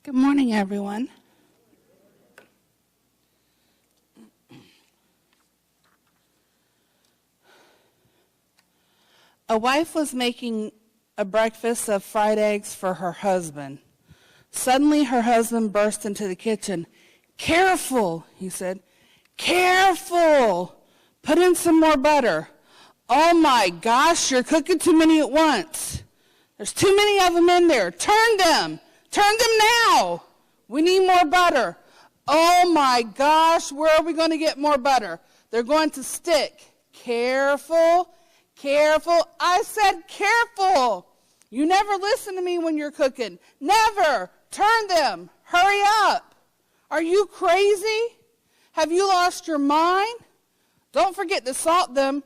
Good morning, everyone. A wife was making a breakfast of fried eggs for her husband. Suddenly, her husband burst into the kitchen. "Careful," he said. "Careful! Put in some more butter." "Oh my gosh, you're cooking too many at once. There's too many of them in there. Turn them. Turn them now. We need more butter." "Oh my gosh, where are we going to get more butter? They're going to stick." "Careful, careful." I said careful. You never listen to me when you're cooking. Never. Turn them. Hurry up. Are you crazy? Have you lost your mind? Don't forget to salt them.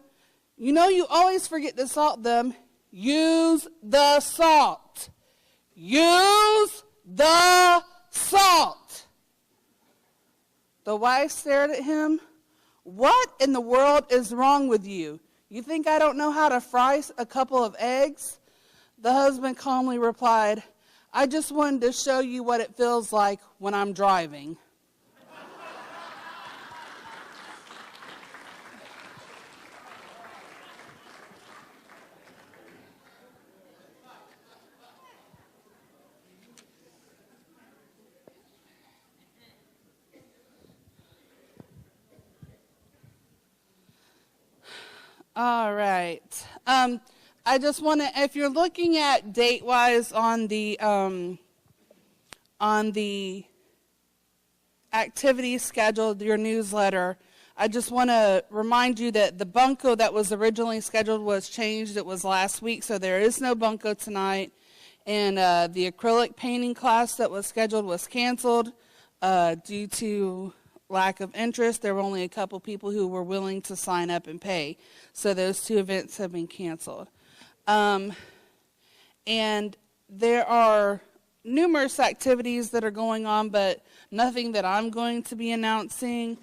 You know you always forget to salt them. Use the salt. Use the salt. The wife stared at him. "What in the world is wrong with you? You think I don't know how to fry a couple of eggs?" The husband calmly replied, "I just wanted to show you what it feels like when I'm driving." All right. I just want to, if you're looking at date-wise on the activity schedule, your newsletter, I just want to remind you that the bunco that was originally scheduled was changed. It was last week, so there is no bunco tonight. And the acrylic painting class that was scheduled was canceled due to lack of interest. There were only a couple people who were willing to sign up and pay. So those two events have been canceled. And there are numerous activities that are going on, but nothing that I'm going to be announcing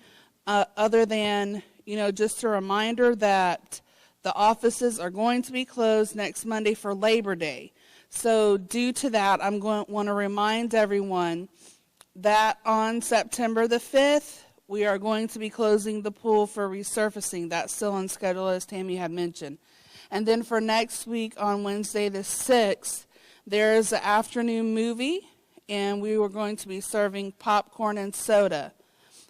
other than, just a reminder that the offices are going to be closed next Monday for Labor Day. So due to that, I'm going to want to remind everyone that on September the 5th, we are going to be closing the pool for resurfacing. That's still on schedule, as Tammy had mentioned. And then for next week, on Wednesday the 6th, there is an afternoon movie, and we were going to be serving popcorn and soda.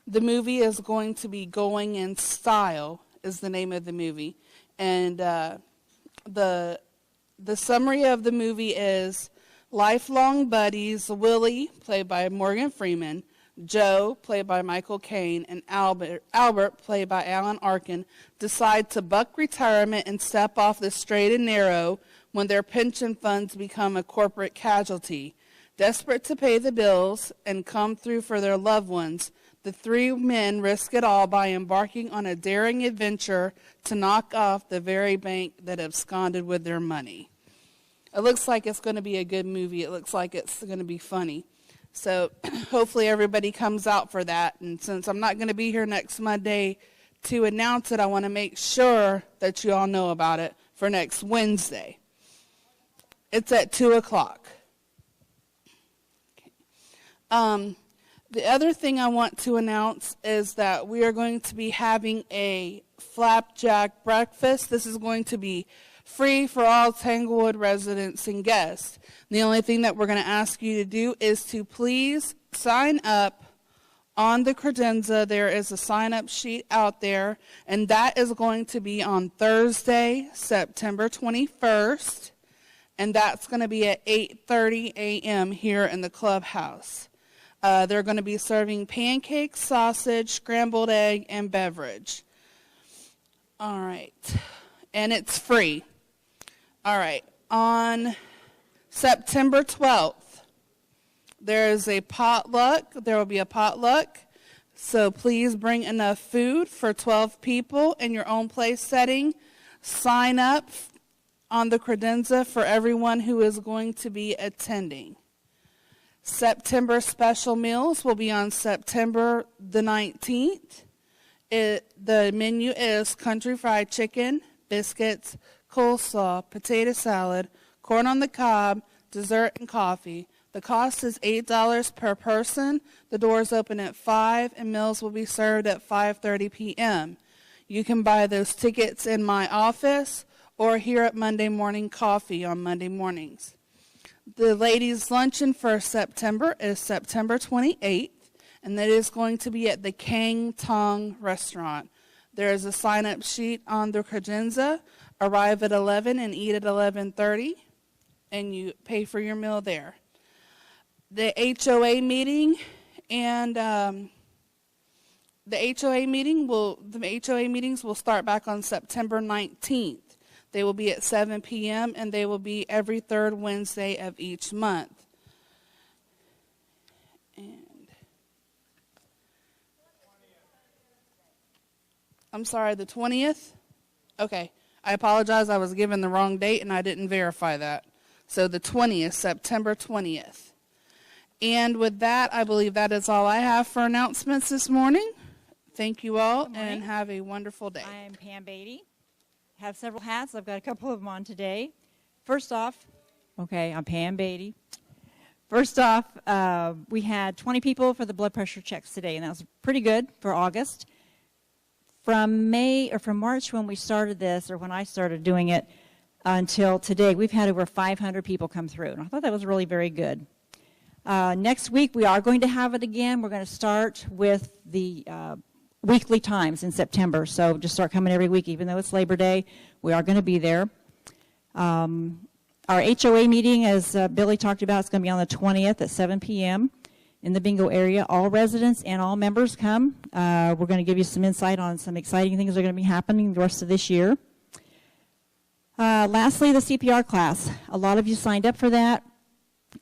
The movie is going to be Going in Style, is the name of the movie. And the summary of the movie is lifelong buddies Willie, played by Morgan Freeman, Joe, played by Michael Caine, and Albert, played by Alan Arkin, decide to buck retirement and step off the straight and narrow when their pension funds become a corporate casualty. Desperate to pay the bills and come through for their loved ones, the three men risk it all by embarking on a daring adventure to knock off the very bank that absconded with their money. It looks like it's going to be a good movie. It looks like it's going to be funny. So hopefully everybody comes out for that. And since I'm not going to be here next Monday to announce it, I want to make sure that you all know about it for next Wednesday. It's at 2 o'clock. Okay. The other thing I want to announce is that we are going to be having a flapjack breakfast. This is going to be free for all Tanglewood residents and guests. The only thing that we're going to ask you to do is to please sign up on the credenza. There is a sign-up sheet out there, and that is going to be on Thursday, September 21st, and that's going to be at 8:30 a.m. here in the clubhouse. They're going to be serving pancakes, sausage, scrambled egg, and beverage. All right. And it's free. All right. On September 12th, there is a potluck. There will be a potluck. So please bring enough food for 12 people in your own place setting. Sign up on the credenza for everyone who is going to be attending. September special meals will be on September the 19th. The menu is country fried chicken, biscuits, coleslaw, potato salad, corn on the cob, dessert, and coffee. The cost is $8 per person. The doors open at 5 and meals will be served at 5:30 p.m. You can buy those tickets in my office or here at Monday Morning Coffee on Monday mornings. The ladies' luncheon for September is September 28th, and that is going to be at the Kang Tong restaurant. There is a sign-up sheet on the credenza. Arrive at 11 and eat at 11:30, and you pay for your meal there. The HOA meeting and the HOA meetings will start back on September 19th. They will be at 7 p.m. and they will be every third Wednesday of each month. And I'm sorry, the 20th? Okay, I apologize. I was given the wrong date and I didn't verify that. So the 20th, September 20th. And with that, I believe that is all I have for announcements this morning. Thank you all, and have a wonderful day. I'm Pam Beatty. Have several hats. I've got a couple of them on today. First off, I'm Pam Beatty. First off, we had 20 people for the blood pressure checks today, and that was pretty good for August. From March when we started this, or when I started doing it, until today, we've had over 500 people come through, and I thought that was really very good. Next week, we are going to have it again. We're going to start with the weekly times in September. So just start coming every week, even though it's Labor Day. We are going to be there. Our HOA meeting, as Billy talked about, is going to be on the 20th at 7 p.m. in the bingo area. All residents and all members come. We're going to give you some insight on some exciting things that are going to be happening the rest of this year. Lastly, the CPR class. A lot of you signed up for that,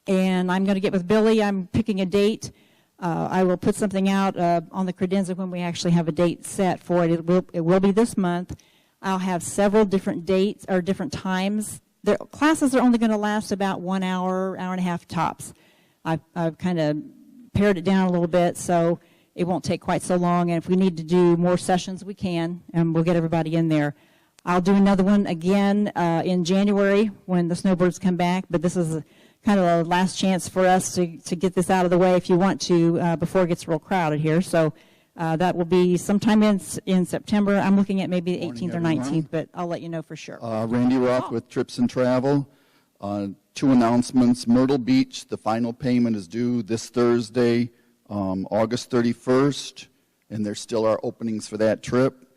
and I'm going to get with Billy. I'm picking a date. I will put something out on the credenza when we actually have a date set for it. It will be this month. I'll have several different dates or different times. The classes are only going to last about 1 hour, hour and a half tops. I've kind of pared it down a little bit so it won't take quite so long. And if we need to do more sessions, we can, and we'll get everybody in there. I'll do another one again in January when the snowbirds come back, but this is kind of a last chance for us to get this out of the way if you want to before it gets real crowded here. So that will be sometime in September. I'm looking at maybe the 18th or 19th, but I'll let you know for sure. Randy Ruff with Trips and Travel. 2 announcements. Myrtle Beach, the final payment is due this Thursday, August 31st, and there still are openings for that trip.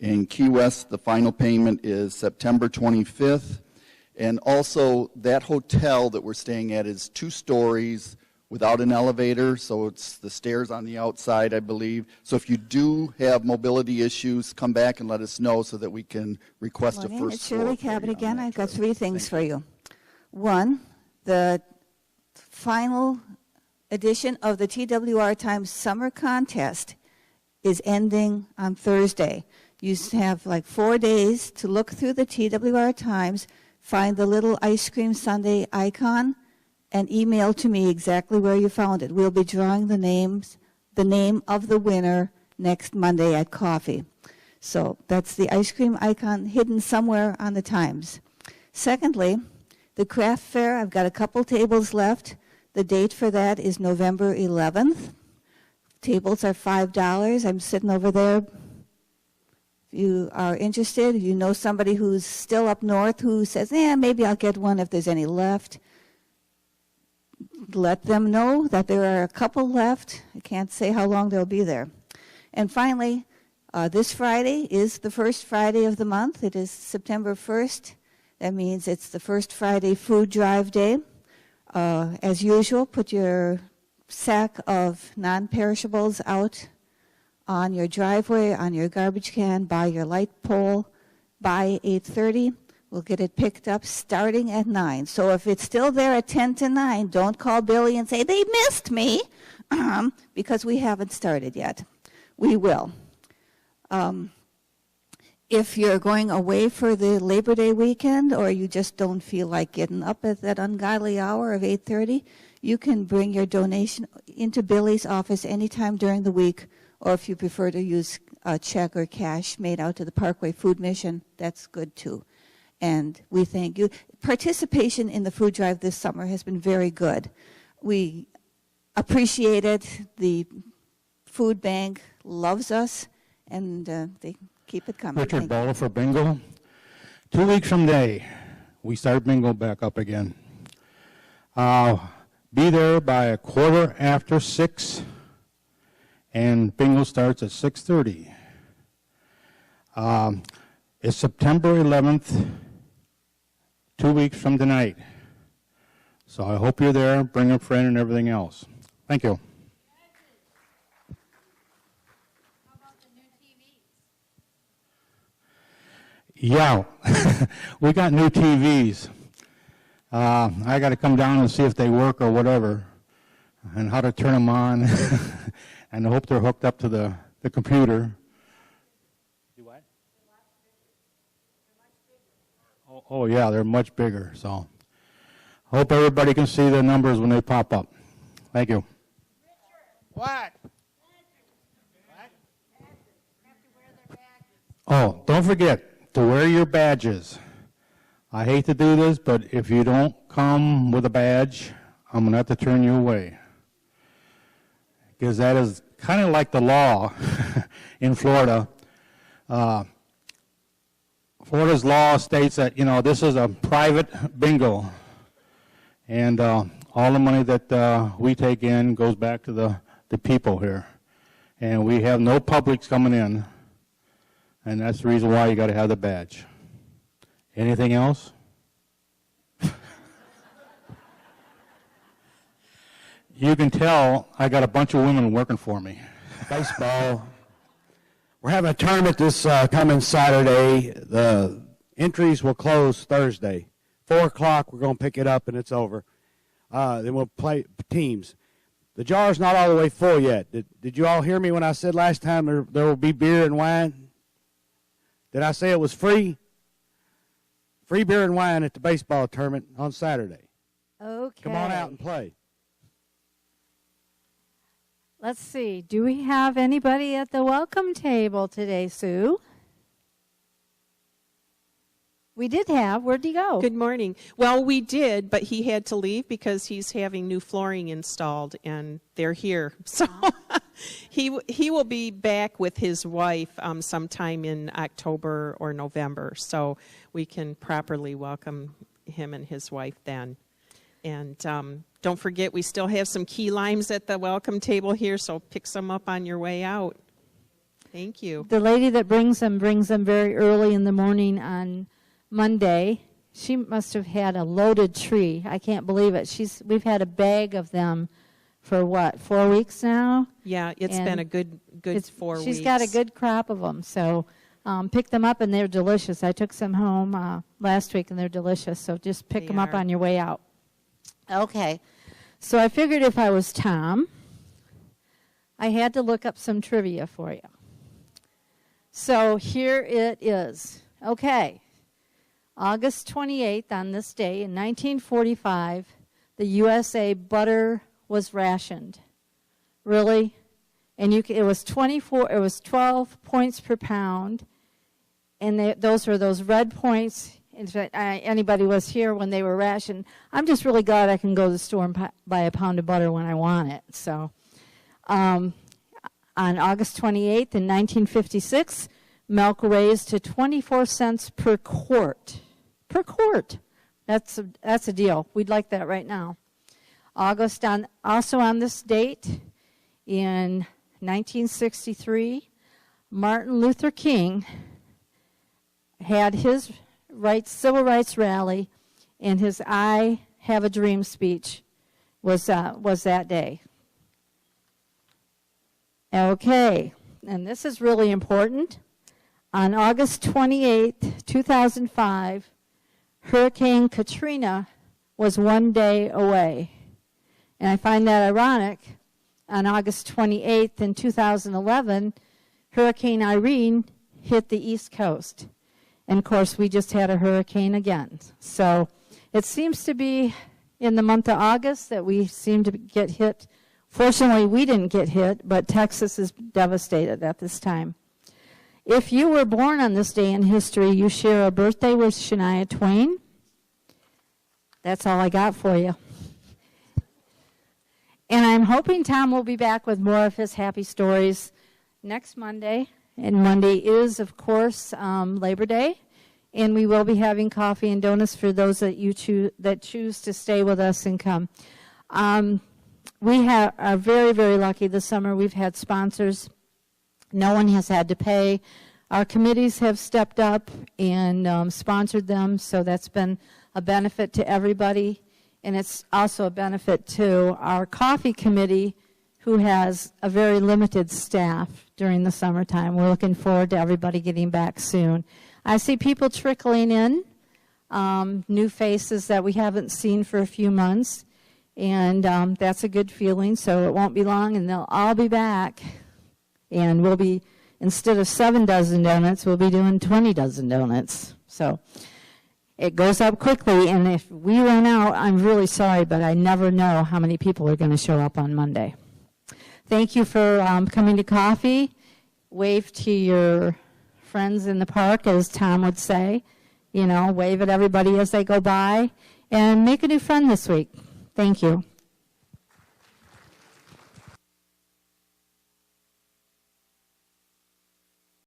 In Key West, the final payment is September 25th. And also, that hotel that we're staying at is 2 stories without an elevator, so it's the stairs on the outside, I believe. So if you do have mobility issues, come back and let us know so that we can request a first It's floor. Shirley Cabot again. I've got 3 things for you. One, the final edition of the TWR Times Summer Contest is ending on Thursday. You have like 4 days to look through the TWR Times, find the little ice cream sundae icon, and email to me exactly where you found it. We'll be drawing the name of the winner next Monday at coffee. So that's the ice cream icon hidden somewhere on the Times. Secondly, the craft fair, I've got a couple tables left. The date for that is November 11th. Tables are $5. I'm sitting over there. If you are interested, you know somebody who's still up north who says, maybe I'll get one if there's any left. Let them know that there are a couple left. I can't say how long they'll be there. And finally, this Friday is the first Friday of the month. It is September 1st. That means it's the first Friday food drive day. As usual, put your sack of non-perishables out on your driveway, on your garbage can, by your light pole, by 8:30. We'll get it picked up starting at 9. So if it's still there at 10 to 9, don't call Billy and say, they missed me, because we haven't started yet. We will. If you're going away for the Labor Day weekend, or you just don't feel like getting up at that ungodly hour of 8:30, you can bring your donation into Billy's office anytime during the week, or if you prefer to use a check or cash made out to the Parkway Food Mission, that's good too. And we thank you. Participation in the food drive this summer has been very good. We appreciate it. The food bank loves us, and they keep it coming. Richard Thank you. Bowler for bingo. 2 weeks from today, we start bingo back up again. Be there by 6:15, and bingo starts at 6:30. It's September 11th, 2 weeks from tonight. So I hope you're there, bring a friend and everything else. Thank you. Yeah, we got new TVs. I got to come down and see if they work or whatever, and how to turn them on, and I hope they're hooked up to the computer. Do what? Oh, yeah, they're much bigger, so hope everybody can see the numbers when they pop up. Thank you. What? Oh, don't forget to wear your badges. I hate to do this, but if you don't come with a badge, I'm going to have to turn you away. Because that is kind of like the law in Florida. Florida's law states that, this is a private bingo. And all the money that we take in goes back to the people here. And we have no publics coming in. And that's the reason why you got to have the badge. Anything else? You can tell I got a bunch of women working for me. Baseball. We're having a tournament this coming Saturday. The entries will close Thursday. 4 o'clock, we're going to pick it up, and it's over. Then we'll play teams. The jar's not all the way full yet. Did you all hear me when I said last time there will be beer and wine? Did I say it was free? Free beer and wine at the baseball tournament on Saturday. Okay. Come on out and play. Let's see. Do we have anybody at the welcome table today, Sue? We did have. Where'd he go? Good morning. Well, we did, but he had to leave because he's having new flooring installed, and they're here. So he will be back with his wife sometime in October or November, so we can properly welcome him and his wife then. And don't forget, we still have some key limes at the welcome table here, so pick some up on your way out. Thank you. The lady that brings them very early in the morning on Monday. She must have had a loaded tree. I can't believe it. We've had a bag of them for what, 4 weeks now? Yeah, it's been a good 4 weeks. She's got a good crop of them, so pick them up, and they're delicious. I took some home last week, and they're delicious, so just pick them up on your way out. Okay, so I figured if I was Tom, I had to look up some trivia for you. So here it is. Okay. August 28th, on this day, in 1945, the USA butter was rationed. Really? And it was 12 points per pound, and those were those red points. In fact, anybody was here when they were rationed. I'm just really glad I can go to the store and buy a pound of butter when I want it. So, on August 28th, in 1956, milk raised to 24 cents per quart. Per quart. That's a deal. We'd like that right now. Also on this date, in 1963, Martin Luther King had his civil rights rally, and his "I Have a Dream" speech was that day. Okay, and this is really important. On August 28th, 2005, Hurricane Katrina was 1 day away. And I find that ironic. On August 28th in 2011, Hurricane Irene hit the East Coast. And of course, we just had a hurricane again. So it seems to be in the month of August that we seem to get hit. Fortunately, we didn't get hit, but Texas is devastated at this time. If you were born on this day in history, you share a birthday with Shania Twain. That's all I got for you. I'm hoping Tom will be back with more of his happy stories next Monday. And Monday is, of course, Labor Day. And we will be having coffee and donuts for those that choose to stay with us and come. We are very, very lucky this summer. We've had sponsors. No one has had to pay. Our committees have stepped up and sponsored them, so that's been a benefit to everybody. And it's also a benefit to our coffee committee, who has a very limited staff during the summertime. We're looking forward to everybody getting back soon. I see people trickling in, new faces that we haven't seen for a few months, and that's a good feeling. So it won't be long, and they'll all be back. And we'll be, instead of 7 dozen donuts, we'll be doing 20 dozen donuts. So it goes up quickly, and if we run out, I'm really sorry, but I never know how many people are going to show up on Monday. Thank you for coming to coffee. Wave to your friends in the park, as Tom would say. You know, wave at everybody as they go by, and make a new friend this week. Thank you.